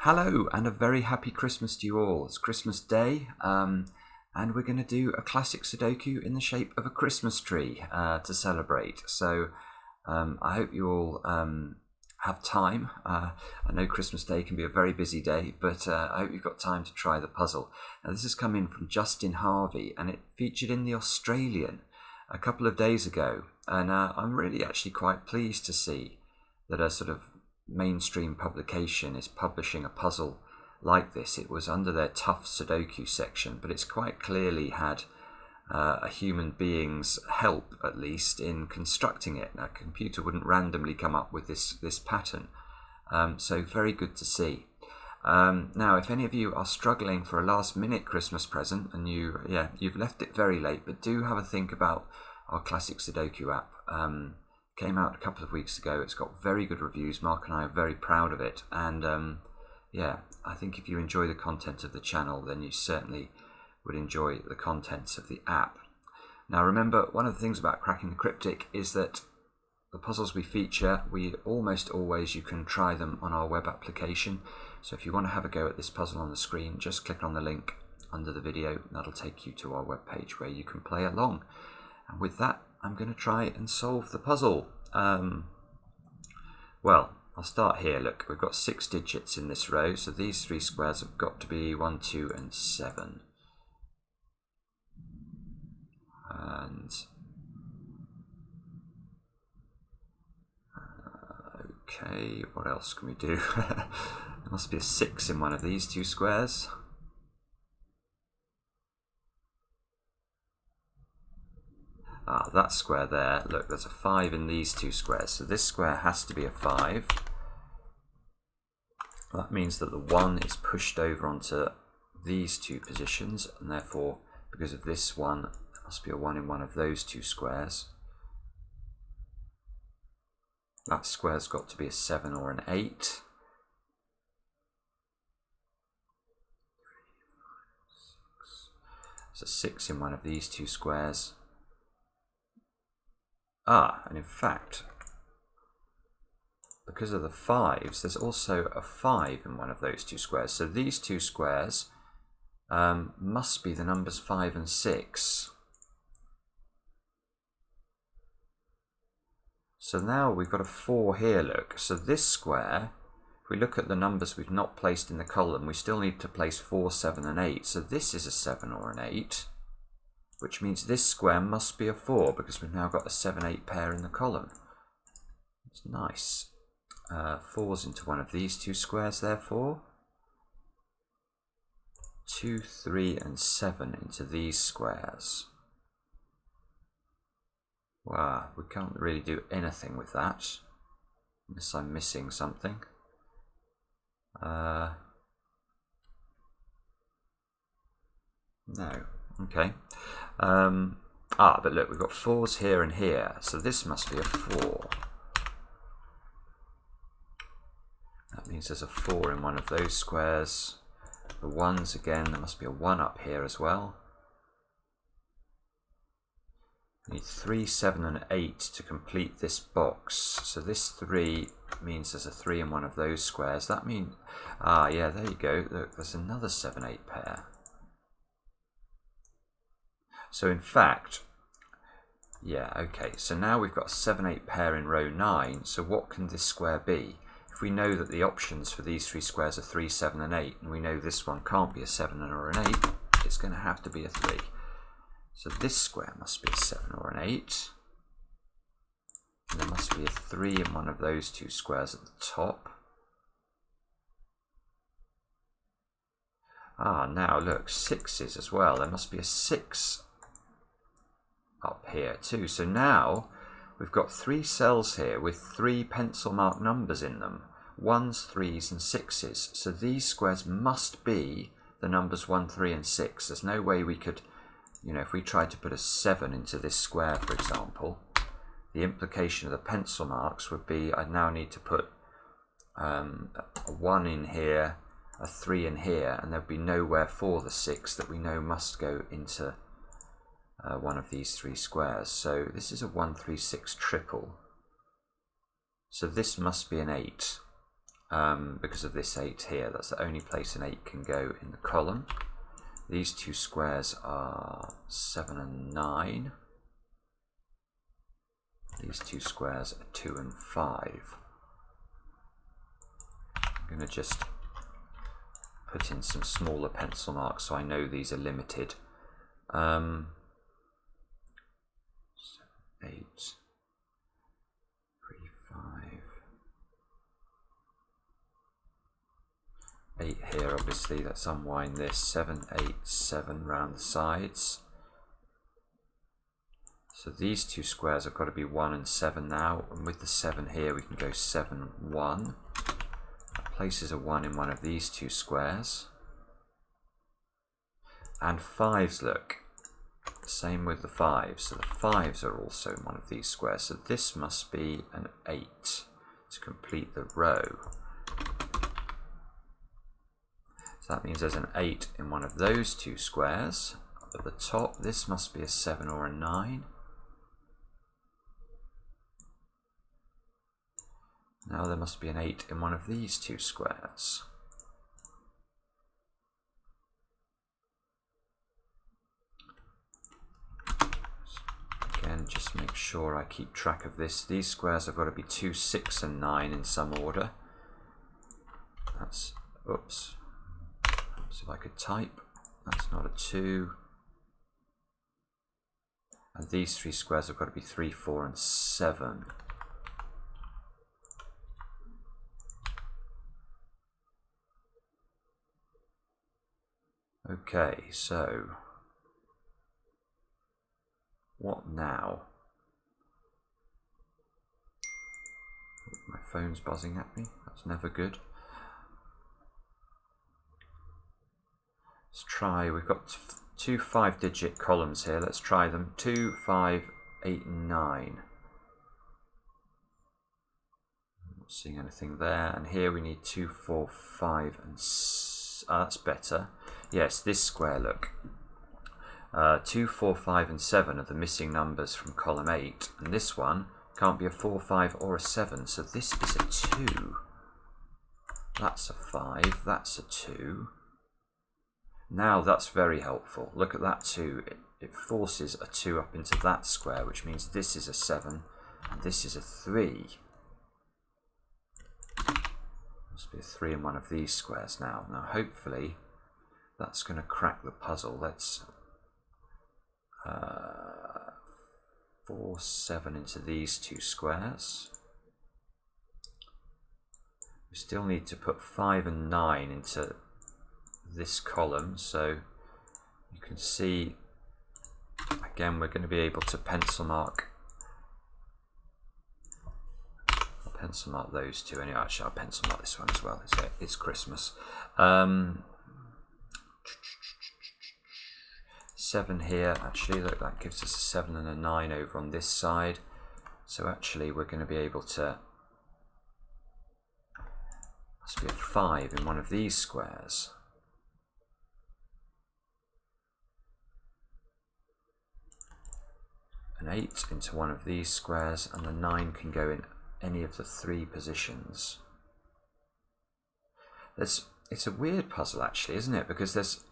Hello and a very happy Christmas to you all. It's Christmas Day and we're going to do a classic Sudoku in the shape of a Christmas tree to celebrate. So I hope you all have time. I know Christmas Day can be a very busy day, but I hope you've got time to try the puzzle. Now this has come in from Justin Harvey and it featured in the Australian a couple of days ago, and I'm really actually quite pleased to see that a sort of mainstream publication is publishing a puzzle like this. It was under their tough Sudoku section, but it's quite clearly had a human being's help, at least, in constructing it. Now, a computer wouldn't randomly come up with this pattern, so very good to see. Now, if any of you are struggling for a last-minute Christmas present and you've left it very late, but do have a think about our classic Sudoku app. Came out a couple of weeks ago. It's got very good reviews. Mark and I are very proud of it, and yeah, I think if you enjoy the content of the channel, then you certainly would enjoy the contents of the app. Now remember, one of the things about Cracking the Cryptic is that the puzzles we feature, you can try them on our web application. So if you want to have a go at this puzzle on the screen, just click on the link under the video and that'll take you to our web page where you can play along. And with that, I'm going to try and solve the puzzle. Well, I'll start here. Look, we've got 6 digits in this row, so these 3 squares have got to be 1, 2 and 7. And okay, what else can we do? There must be a 6 in one of these 2 squares. That square there, look, there's a 5 in these 2 squares, so this square has to be a 5. That means that the 1 is pushed over onto these 2 positions, and therefore, because of this one, there must be a 1 in one of those 2 squares. That square's got to be a 7 or an 8. There's a 6 in one of these 2 squares. And in fact, because of the 5s, there's also a 5 in one of those 2 squares. So these 2 squares must be the numbers 5 and 6. So now we've got a 4 here, look. So this square, if we look at the numbers we've not placed in the column, we still need to place 4, 7 and 8. So this is a 7 or an 8. Which means this square must be a 4 because we've now got a 7-8 pair in the column. It's nice. 4's into one of these 2 squares, therefore. 2, 3 and 7 into these squares. Wow, we can't really do anything with that. Unless I'm missing something. No. Okay. But look, we've got 4's here and here, so this must be a 4. That means there's a 4 in one of those squares. The 1's again, there must be a 1 up here as well. We need 3, 7 and 8 to complete this box. So this 3 means there's a 3 in one of those squares. That means, yeah, there you go. Look, there's another 7-8 pair. So in fact, yeah, okay, so now we've got a 7-8 pair in row 9, so what can this square be? If we know that the options for these 3 squares are 3, 7 and 8, and we know this one can't be a 7 or an 8, it's going to have to be a 3. So this square must be a 7 or an 8. And there must be a 3 in one of those 2 squares at the top. Now look, 6's as well, there must be a 6 up here too. So now we've got 3 cells here with 3 pencil marked numbers in them. 1's, 3's and 6's. So these squares must be the numbers 1, 3 and 6. There's no way we could, if we tried to put a 7 into this square, for example, the implication of the pencil marks would be I'd now need to put a 1 in here, a 3 in here, and there'd be nowhere for the 6 that we know must go into one of these 3 squares. So this is a 1, 3, 6 triple. So this must be an 8. because of this 8 here. That's the only place an 8 can go in the column. These two squares are 7 and 9. These two squares are 2 and 5. I'm going to just put in some smaller pencil marks so I know these are limited. 7, 8, 3, 5. 8 here, obviously. Let's unwind this. 7, 8, 7 round the sides. So these two squares have got to be 1 and 7 now, and with the 7 here we can go 7, 1. That places a 1 in one of these two squares. And 5s, look. Same with the 5s. So the 5s are also in one of these squares. So this must be an 8 to complete the row. So that means there's an 8 in one of those two squares. At the top, this must be a 7 or a 9. Now there must be an 8 in one of these two squares. Again, just make sure I keep track of this. These squares have got to be 2, 6 and 9 in some order. That's, oops. So if I could type, that's not a 2. And these 3 squares have got to be 3, 4 and 7. Okay, so what now? My phone's buzzing at me. That's never good. Let's try. We've got 2 5-digit columns here. Let's try them. 2, 5, 8, and 9. Not seeing anything there. And here we need 2, 4, 5, and 6. That's better. Yes, this square, look. 2, 4, 5 and 7 are the missing numbers from column 8. And this one can't be a 4, 5 or a 7. So this is a 2. That's a 5. That's a 2. Now that's very helpful. Look at that 2. It forces a 2 up into that square, which means this is a 7 and this is a 3. Must be a 3 in one of these squares now. Now hopefully that's going to crack the puzzle. Let's 4, 7 into these two squares. We still need to put 5 and 9 into this column, so you can see again we're going to be able to pencil mark those two. Anyway, actually I'll pencil mark this one as well. It's Christmas. 7 here, actually, look, that gives us a 7 and a 9 over on this side. So actually we're going to be able to, must be a 5 in one of these squares. An 8 into one of these squares, and the 9 can go in any of the 3 positions. It's a weird puzzle actually, isn't it? Because there's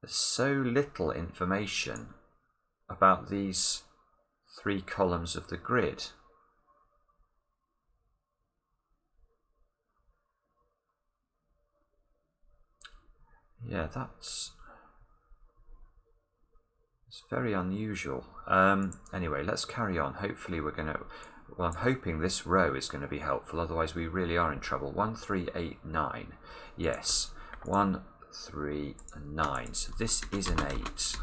so little information about these 3 columns of the grid. Yeah, it's very unusual. Anyway, let's carry on. Hopefully we're going to, well, I'm hoping this row is going to be helpful, otherwise we really are in trouble. 1, 3, 8, 9. Yes, 1, 3 and 9. So this is an 8.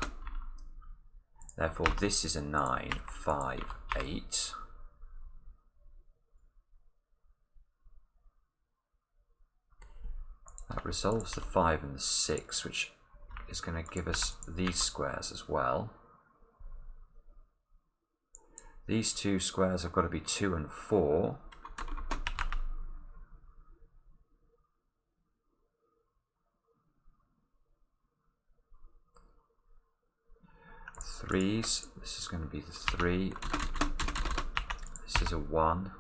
Therefore this is a 9, 5, 8. That resolves the 5 and the 6, which is going to give us these squares as well. These 2 squares have got to be 2 and 4. Threes, this is going to be the 3. This is a 1.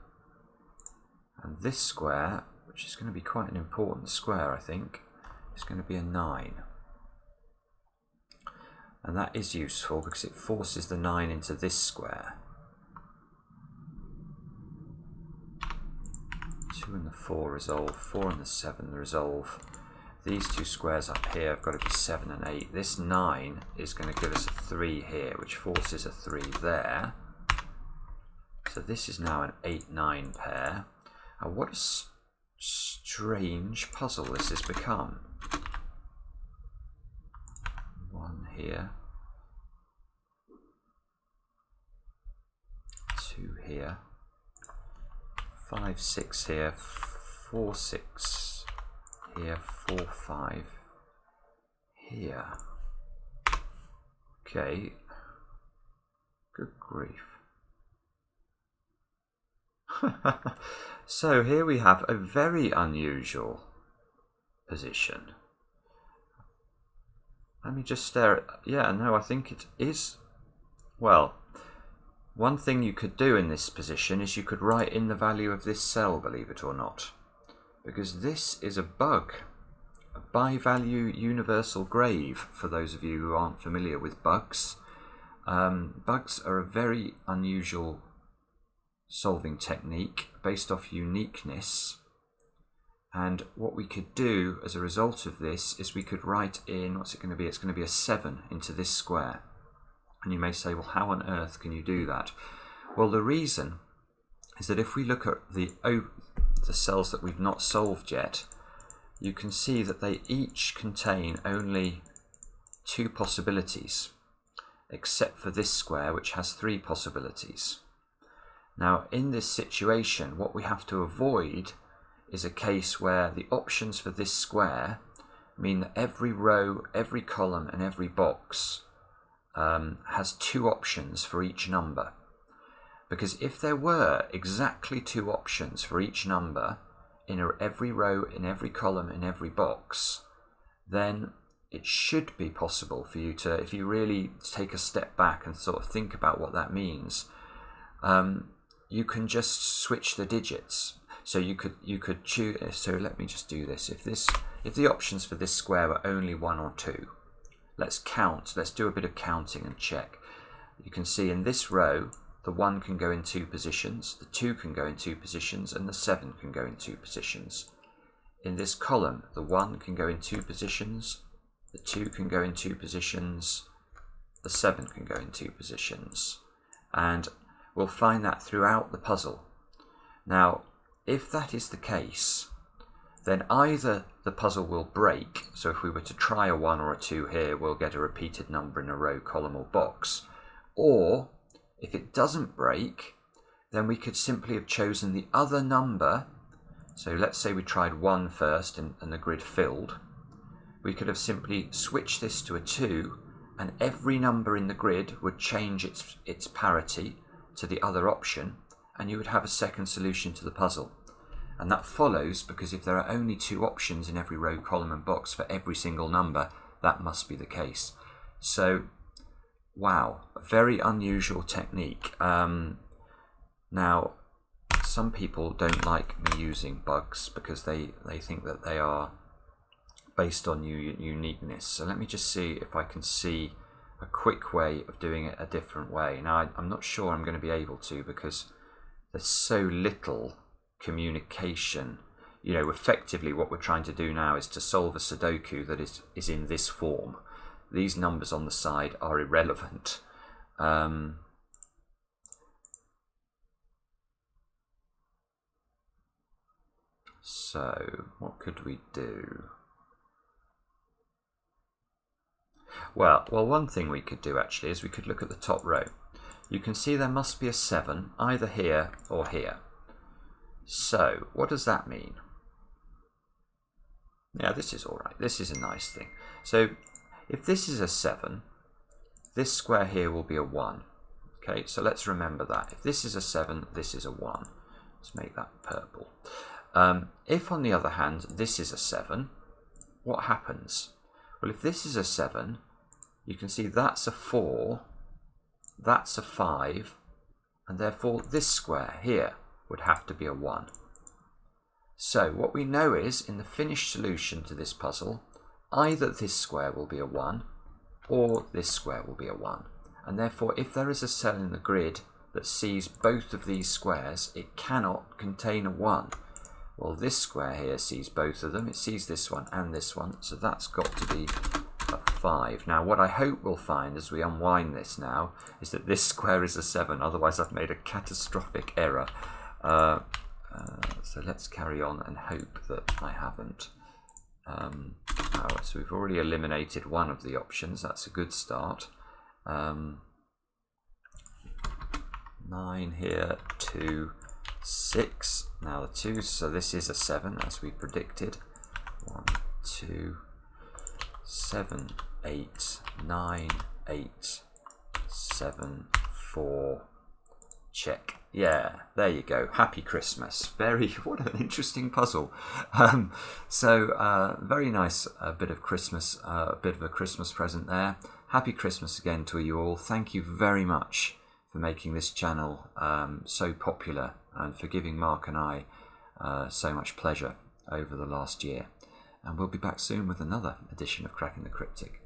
And this square, which is going to be quite an important square, I think, is going to be a 9. And that is useful because it forces the 9 into this square. 2 and the 4 resolve, 4 and the 7 resolve. These two squares up here have got to be 7 and 8. This 9 is going to give us a 3 here, which forces a 3 there. So this is now an 8-9 pair. And what a strange puzzle this has become. 1 here. 2 here. 5, 6 here. 4, 6 here. 4, 5 here. Okay. Good grief. So here we have a very unusual position. Let me just stare at... Yeah, no, I think it is... Well, one thing you could do in this position is you could write in the value of this cell, believe it or not. Because this is a bug. A bi-value universal grave, for those of you who aren't familiar with bugs. Bugs are a very unusual solving technique based off uniqueness, and what we could do as a result of this is we could write in, what's it going to be? It's going to be a 7 into this square. And you may say, well, how on earth can you do that? Well, the reason is that if we look at the cells that we've not solved yet, you can see that they each contain only 2 possibilities, except for this square, which has 3 possibilities. Now, in this situation, what we have to avoid is a case where the options for this square mean that every row, every column, and every box has 2 options for each number. Because if there were exactly 2 options for each number in every row, in every column, in every box, then it should be possible for you to, if you really take a step back and sort of think about what that means, you can just switch the digits. So you could choose. So let me just do this. If the options for this square were only 1 or 2, let's count. Let's do a bit of counting and check. You can see in this row, the 1 can go in 2 positions, the 2 can go in 2 positions, and the 7 can go in 2 positions. In this column, the 1 can go in 2 positions, the 2 can go in 2 positions, the 7 can go in 2 positions. And we'll find that throughout the puzzle. Now, if that is the case, then either the puzzle will break, so if we were to try a 1 or a 2 here, we'll get a repeated number in a row, column, or box. Or, if it doesn't break, then we could simply have chosen the other number. So let's say we tried 1 first and the grid filled. We could have simply switched this to a 2, and every number in the grid would change its parity to the other option, and you would have a second solution to the puzzle. And that follows because if there are only 2 options in every row, column, and box for every single number, that must be the case. So, wow, a very unusual technique. Now, some people don't like me using bugs because they think that they are based on uniqueness. So let me just see if I can see a quick way of doing it a different way. Now, I'm not sure I'm going to be able to because there's so little communication. You know, effectively what we're trying to do now is to solve a Sudoku that is in this form. These numbers on the side are irrelevant. So, what could we do? Well, one thing we could do actually is we could look at the top row. You can see there must be a 7 either here or here. So, what does that mean? Yeah, this is all right. This is a nice thing. So, if this is a 7, this square here will be a 1. Okay, so let's remember that. If this is a 7, this is a 1. Let's make that purple. If, on the other hand, this is a 7, what happens? Well, if this is a 7, you can see that's a 4, that's a 5, and therefore this square here would have to be a 1. So what we know is, in the finished solution to this puzzle, either this square will be a 1 or this square will be a 1. And therefore, if there is a cell in the grid that sees both of these squares, it cannot contain a 1. Well, this square here sees both of them. It sees this one and this one, so that's got to be a 5. Now, what I hope we'll find as we unwind this now is that this square is a 7, otherwise I've made a catastrophic error. So let's carry on and hope that I haven't. So we've already eliminated one of the options. That's a good start. 9 here, 2, 6. Now the 2s, so this is a 7 as we predicted. 1, 2, 7, 8, 9, 8, 7, 4. Check. Yeah, there you go. Happy Christmas. What an interesting puzzle. Very nice bit of Christmas, a bit of a Christmas present there. Happy Christmas again to you all. Thank you very much for making this channel so popular and for giving Mark and I so much pleasure over the last year. And we'll be back soon with another edition of Cracking the Cryptic.